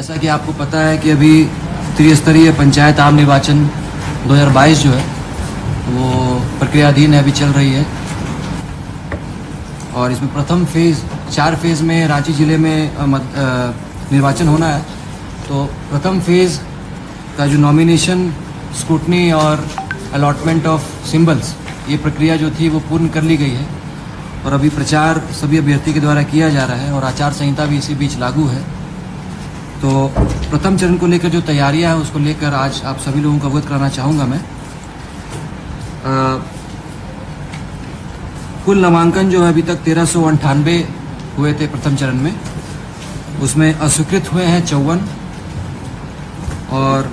जैसा कि आपको पता है कि अभी त्रिस्तरीय पंचायत आम निर्वाचन 2022 जो है वो प्रक्रियाधीन है, अभी चल रही है। और इसमें प्रथम फेज़ 4 फेज़ में रांची ज़िले में निर्वाचन होना है। तो प्रथम फेज़ का जो नॉमिनेशन, स्क्रूटनी और अलॉटमेंट ऑफ सिंबल्स, ये प्रक्रिया जो थी वो पूर्ण कर ली गई है और अभी प्रचार सभी अभ्यर्थी के द्वारा किया जा रहा है और आचार संहिता भी इसी बीच लागू है। तो प्रथम चरण को लेकर जो तैयारियां हैं उसको लेकर आज आप सभी लोगों को अवगत कराना चाहूँगा मैं। कुल नामांकन जो है अभी तक 1398 हुए थे प्रथम चरण में, उसमें अस्वीकृत हुए हैं 54 और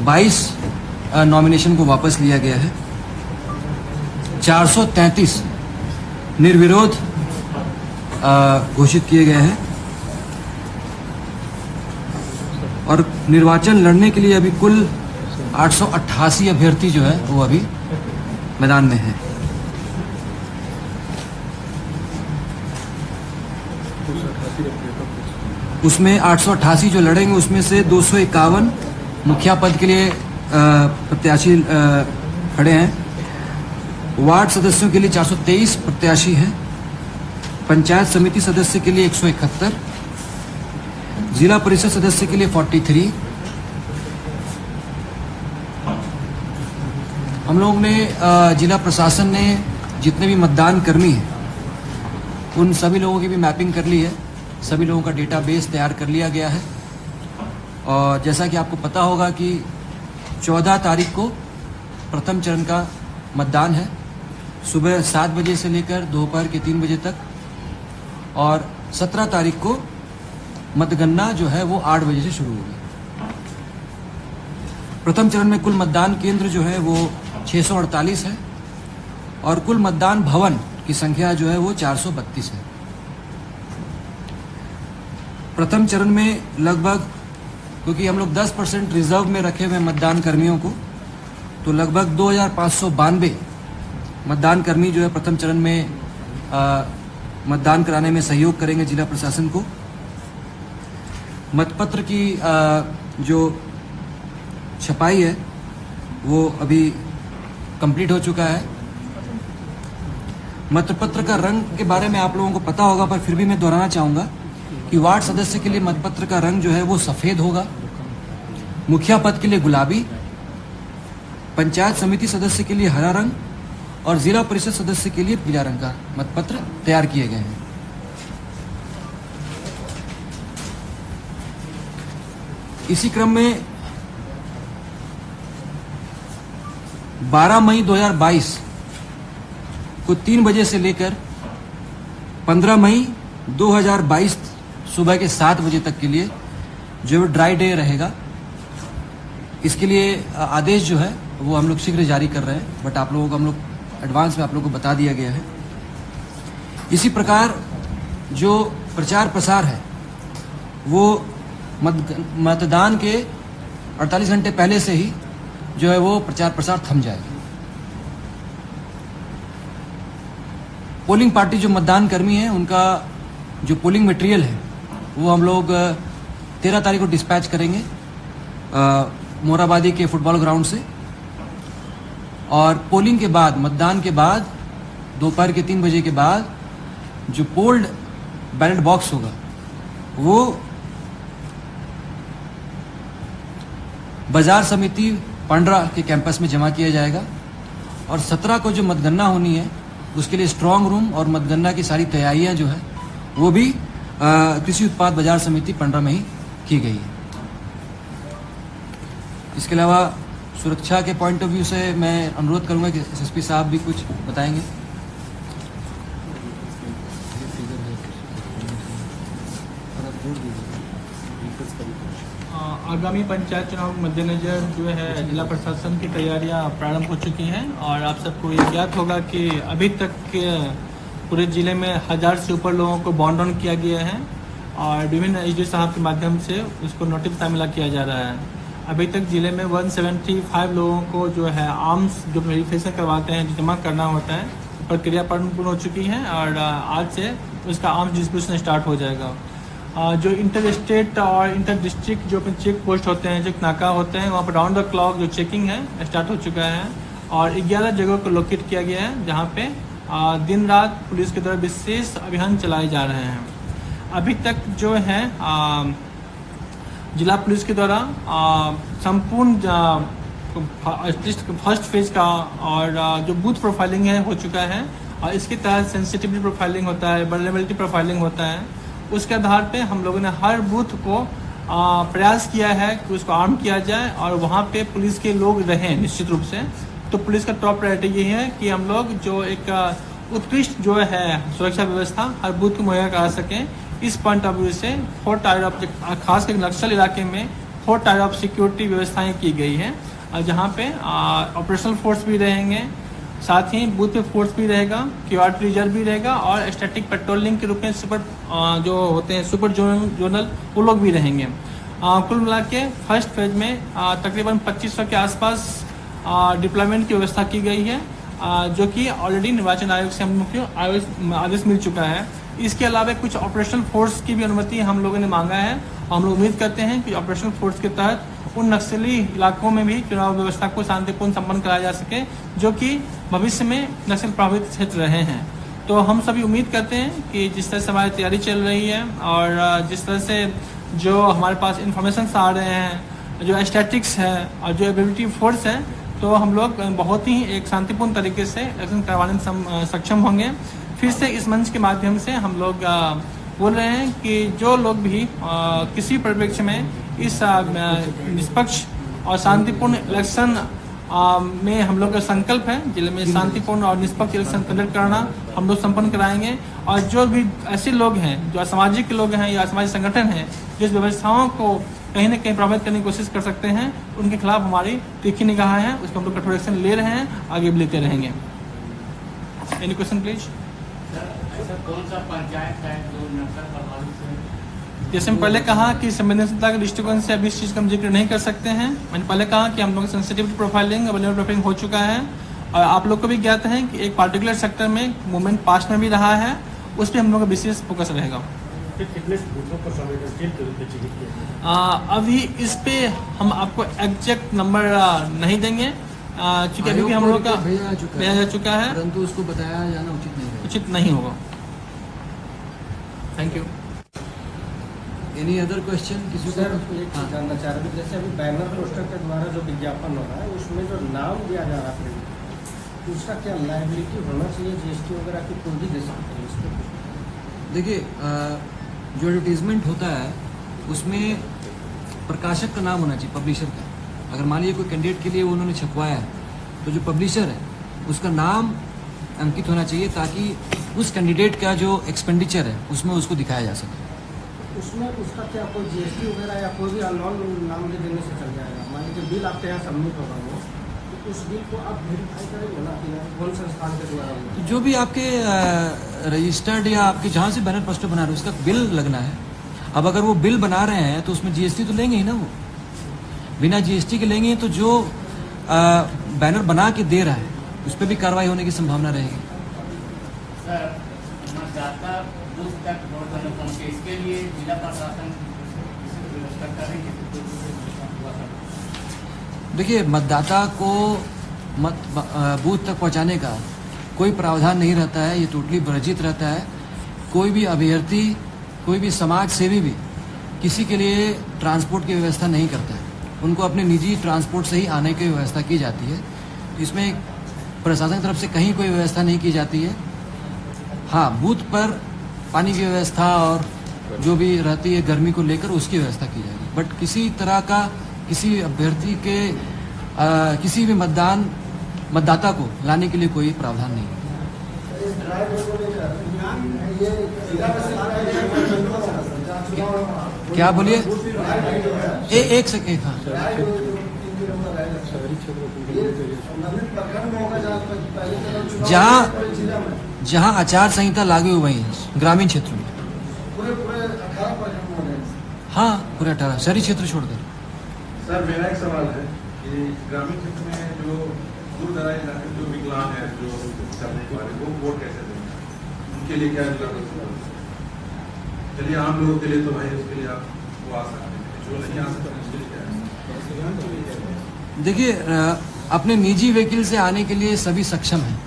22 नॉमिनेशन को वापस लिया गया है। 433 निर्विरोध घोषित किए गए हैं और निर्वाचन लड़ने के लिए अभी कुल 888 अभ्यर्थी जो है वो अभी मैदान में हैं। उसमें 888 जो लड़ेंगे उसमें से 251 मुखिया पद के लिए प्रत्याशी खड़े हैं। वार्ड सदस्यों के लिए 423 प्रत्याशी हैं। पंचायत समिति सदस्य के लिए 171, जिला परिषद सदस्य के लिए 43। हम लोग ने जिला प्रशासन ने जितने भी मतदान कर्मी हैं उन सभी लोगों की भी मैपिंग कर ली है, सभी लोगों का डेटाबेस तैयार कर लिया गया है। और जैसा कि आपको पता होगा कि 14 तारीख को प्रथम चरण का मतदान है, सुबह 7 बजे से लेकर दोपहर के 3 बजे तक, और 17 तारीख को मतगणना जो है वो 8 बजे से शुरू होगी। प्रथम चरण में कुल मतदान केंद्र जो है वो 648 है और कुल मतदान भवन की संख्या जो है वो 432 है। प्रथम चरण में लगभग, क्योंकि हम लोग 10% रिजर्व में रखे हुए मतदान कर्मियों को, तो लगभग 2592 मतदान कर्मी जो है प्रथम चरण में मतदान कराने में सहयोग करेंगे जिला प्रशासन को। मतपत्र की जो छपाई है वो अभी कंप्लीट हो चुका है। मतपत्र का रंग के बारे में आप लोगों को पता होगा, पर फिर भी मैं दोहराना चाहूँगा कि वार्ड सदस्य के लिए मतपत्र का रंग जो है वो सफ़ेद होगा, मुखिया पद के लिए गुलाबी, पंचायत समिति सदस्य के लिए हरा रंग और जिला परिषद सदस्य के लिए पीला रंग का मतपत्र तैयार किए गए हैं। इसी क्रम में 12 मई 2022 को 3 बजे से लेकर 15 मई 2022 सुबह के 7 बजे तक के लिए जो ड्राई डे रहेगा, इसके लिए आदेश जो है वो हम लोग शीघ्र जारी कर रहे हैं, बट आप लोगों को हम लोग एडवांस में आप लोगों को बता दिया गया है। इसी प्रकार जो प्रचार प्रसार है वो मतदान के 48 घंटे पहले से ही जो है वो प्रचार प्रसार थम जाएगा। पोलिंग पार्टी जो मतदान कर्मी हैं उनका जो पोलिंग मटेरियल है वो हम लोग 13 तारीख को डिस्पैच करेंगे मोराबादी के फुटबॉल ग्राउंड से, और पोलिंग के बाद, मतदान के बाद, दोपहर के 3 बजे के बाद जो पोल्ड बैलेट बॉक्स होगा वो बाजार समिति पंडरा के कैंपस में जमा किया जाएगा। और 17 को जो मतगणना होनी है उसके लिए स्ट्रांग रूम और मतगणना की सारी तैयारियां जो है वो भी कृषि उत्पाद बाजार समिति पंडरा में ही की गई है। इसके अलावा सुरक्षा के पॉइंट ऑफ व्यू से मैं अनुरोध करूंगा कि एसएसपी साहब भी कुछ बताएंगे। आगामी पंचायत चुनाव के मद्देनजर जो है जिला प्रशासन की तैयारियां प्रारंभ हो चुकी हैं और आप सबको ये ज्ञात होगा कि अभी तक के पूरे ज़िले में 1000 से ऊपर लोगों को बॉन्ड डाउन किया गया है और विभिन्न एसडी साहब के माध्यम से उसको नोटिस तामीला किया जा रहा है। अभी तक ज़िले में 175 लोगों को जो है आर्म्स जो वेरिफिकेशन करवाते हैं, जो जमा करना होता है, प्रक्रिया पूर्ण हो चुकी है और आज से उसका आर्म्स डिस्ट्रीब्यूशन स्टार्ट हो जाएगा। जो इंटर स्टेट और इंटर डिस्ट्रिक्ट जो अपने चेक पोस्ट होते हैं, जो नाका होते हैं, वहाँ पर राउंड द क्लॉक जो चेकिंग है स्टार्ट हो चुका है और 11 जगहों को लोकेट किया गया है जहाँ पे दिन रात पुलिस के द्वारा विशेष अभियान चलाए जा रहे हैं। अभी तक जो है जिला पुलिस के द्वारा संपूर्ण फर्स्ट फेज का और जो बूथ प्रोफाइलिंग है हो चुका है और इसके तहत सेंसिटिविटी प्रोफाइलिंग होता है, वल्नरेबिलिटी प्रोफाइलिंग होता है। उसके आधार पे हम लोगों ने हर बूथ को प्रयास किया है कि उसको आर्म किया जाए और वहाँ पे पुलिस के लोग रहें निश्चित रूप से। तो पुलिस का टॉप प्रायोरिटी ये है कि हम लोग जो एक उत्कृष्ट जो है सुरक्षा व्यवस्था हर बूथ को मुहैया करा सकें। इस पॉइंट ऑफ व्यू से 4 टायर ऑफ खासकर नक्सल इलाके में 4 टायर ऑफ सिक्योरिटी व्यवस्थाएं की गई है जहाँ पे ऑपरेशनल फोर्स भी रहेंगे, साथ ही बूथ पे फोर्स भी रहेगा, क्यूआरटी रिजर्व भी रहेगा और स्टैटिक पेट्रोलिंग के रूप में सुपर जो होते हैं सुपर जोनल वो लोग भी रहेंगे। कुल मिला के फर्स्ट फेज में तकरीबन 2500 के आसपास डिप्लॉयमेंट की व्यवस्था की गई है जो कि ऑलरेडी निर्वाचन आयोग से हम लोग को आदेश मिल चुका है। इसके अलावा कुछ ऑपरेशनल फोर्स की भी अनुमति हम लोगों ने मांगा है और हम लोग उम्मीद करते हैं कि ऑपरेशनल फोर्स के तहत उन नक्सली इलाकों में भी चुनाव व्यवस्था को शांतिपूर्ण संपन्न कराया जा सके जो कि भविष्य में नक्सल प्रभावित क्षेत्र रहे हैं। तो हम सभी उम्मीद करते हैं कि जिस तरह से हमारी तैयारी चल रही है और जिस तरह से जो हमारे पास इंफॉर्मेशन आ रहे हैं, जो स्टैटिक्स है और जो एबिलिटी फोर्स है, तो हम लोग बहुत ही एक शांतिपूर्ण तरीके से इलेक्शन करवाने में सक्षम होंगे। फिर से इस मंच के माध्यम से हम लोग बोल रहे हैं कि जो लोग भी किसी परिप्रेक्ष्य में इस निष्पक्ष और शांतिपूर्ण इलेक्शन में हम लोग का संकल्प है जिले में शांतिपूर्ण और निष्पक्ष इलेक्शन कंडक्ट करना हम लोग संपन्न कराएंगे। और जो भी ऐसे लोग हैं जो असामाजिक लोग हैं या सामाजिक संगठन हैं जो इस व्यवस्थाओं को कहीं न कहीं प्रभावित करने की कोशिश कर सकते हैं, उनके खिलाफ हमारी तीखी निगाह है, उसको हम लोग कठोर एक्शन ले रहे हैं, आगे भी लेते रहेंगे। Any question please. कौन सा पंचायत है जो नक्सल प्रभावित है? जैसे मैं पहले कहा कि संवेदनशीलता के दृष्टिकोण से अभी इस चीज़ का हम जिक्र नहीं कर सकते हैं। मैंने पहले कहा कि हम लोग सेंसिटिविटी प्रोफाइलिंग और प्रोफाइलिंग हो चुका है और आप लोग को भी ज्ञात है कि एक पार्टिकुलर सेक्टर में मूवमेंट पास्ट में भी रहा है, उस पर हम लोग का विशेष फोकस रहेगा। अभी इस पे हम आपको एग्जैक्ट नंबर नहीं देंगे क्योंकि अभी भी हम लोग का भेजा जा चुका है, परंतु उसको बताया जाना उचित नहीं होगा। Thank you. Any other question किसी को? हाँ, जानना चाह रहे थे जैसे अभी बैनर पोस्टर के द्वारा जो विज्ञापन हो रहा है उसमें जो नाम दिया जा रहा है उसका क्या लायबिलिटी होना चाहिए, जीएसटी वगैरह की कोई भी दे सकते हैं इसको? देखिए जो एडवर्टीजमेंट होता है उसमें प्रकाशक का नाम होना चाहिए, पब्लिशर का। अगर मान लीजिए कोई कैंडिडेट के लिए उन्होंने छपवाया है तो जो पब्लिशर है उसका नाम अंकित होना चाहिए ताकि उस कैंडिडेट का जो एक्सपेंडिचर है उसमें उसको दिखाया जा सके। उसमें उसका क्या कोई जीएसटी वगैरह या कोई भी अननोन नाम दे देने से चल जाएगा? मान लीजिए बिल आपके यहाँ सबमिट होगा वो, तो उस बिल को आप वेरीफाई करेंगे ना कि कौन संस्थान के द्वारा? जो भी आपके रजिस्टर्ड या आपके जहाँ से बैनर पोस्टर बना रहे हैं उसका बिल लगना है। अब अगर वो बिल बना रहे हैं तो उसमें जीएसटी तो लेंगे ही ना, वो बिना जीएसटी के लेंगे तो जो बैनर बना के दे रहा है उस पर भी कार्रवाई होने की संभावना रहेगी। सर, मतदाता बूथ तक वोट डालने पहुंचे, इसके लिए जिला प्रशासन व्यवस्था कर रही है? देखिए, मतदाता को बूथ तक पहुंचाने का कोई प्रावधान नहीं रहता है, ये टोटली वर्जित रहता है। कोई भी अभ्यर्थी, कोई भी समाज सेवी भी किसी के लिए ट्रांसपोर्ट की व्यवस्था नहीं करता है, उनको अपने निजी ट्रांसपोर्ट से ही आने की व्यवस्था की जाती है। इसमें प्रशासन की तरफ से कहीं कोई व्यवस्था नहीं की जाती है। हाँ, बूथ पर पानी की व्यवस्था और जो भी रहती है गर्मी को लेकर उसकी व्यवस्था की जाएगी, बट किसी तरह का किसी अभ्यर्थी के किसी भी मतदाता को लाने के लिए कोई प्रावधान नहीं है। क्या बोलिए? एक सेकेंड। हाँ, जहाँ आचार संहिता लागू हुई है ग्रामीण क्षेत्रों में, हाँ पूरे 18 शहरी क्षेत्र छोड़कर। सर, मेरा एक सवाल है कि ग्रामीण क्षेत्र में जो दूर दराज इलाके जो विकलांग है, जो चलने वाले, वो वोट कैसे देंगे? उनके लिए क्या चलिए आम लोगों के लिए तो भाई उसके लिए आप वो आ सकते हैं, जो नहीं आ सकते उसके लिए क्या है? देखिए अपने निजी व्हीकल से आने के लिए सभी सक्षम हैं,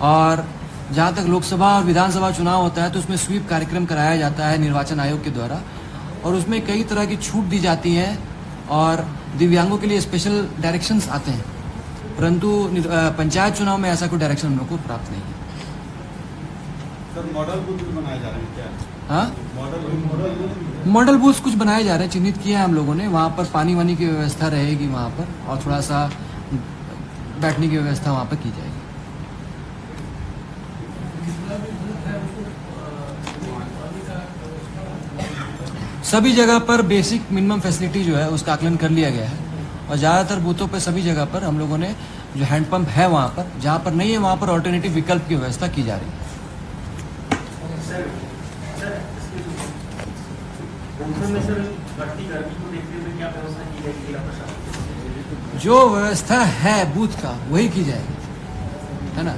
और जहाँ तक लोकसभा और विधानसभा चुनाव होता है तो उसमें स्वीप कार्यक्रम कराया जाता है निर्वाचन आयोग के द्वारा, और उसमें कई तरह की छूट दी जाती है और दिव्यांगों के लिए स्पेशल डायरेक्शंस आते हैं, परंतु पंचायत चुनाव में ऐसा कोई डायरेक्शन हम लोग को प्राप्त नहीं है। सर मॉडल बूथ भी बनाए जा रहे हैं क्या? हाँ, मॉडल बूथ कुछ बनाए जा रहे हैं, चिन्हित किया है हम लोगों ने। वहाँ पर पानी वानी की व्यवस्था रहेगी वहाँ पर, और थोड़ा सा बैठने की व्यवस्था वहाँ पर की जाएगी। सभी जगह पर बेसिक मिनिमम फैसिलिटी जो है उसका आकलन कर लिया गया है, और ज़्यादातर बूथों पर सभी जगह पर हम लोगों ने जो हैंडपंप है वहाँ पर, जहाँ पर नहीं है वहाँ पर ऑल्टरनेटिव विकल्प की व्यवस्था की जा रही है। जो व्यवस्था है बूथ का वही की जाएगी, है ना।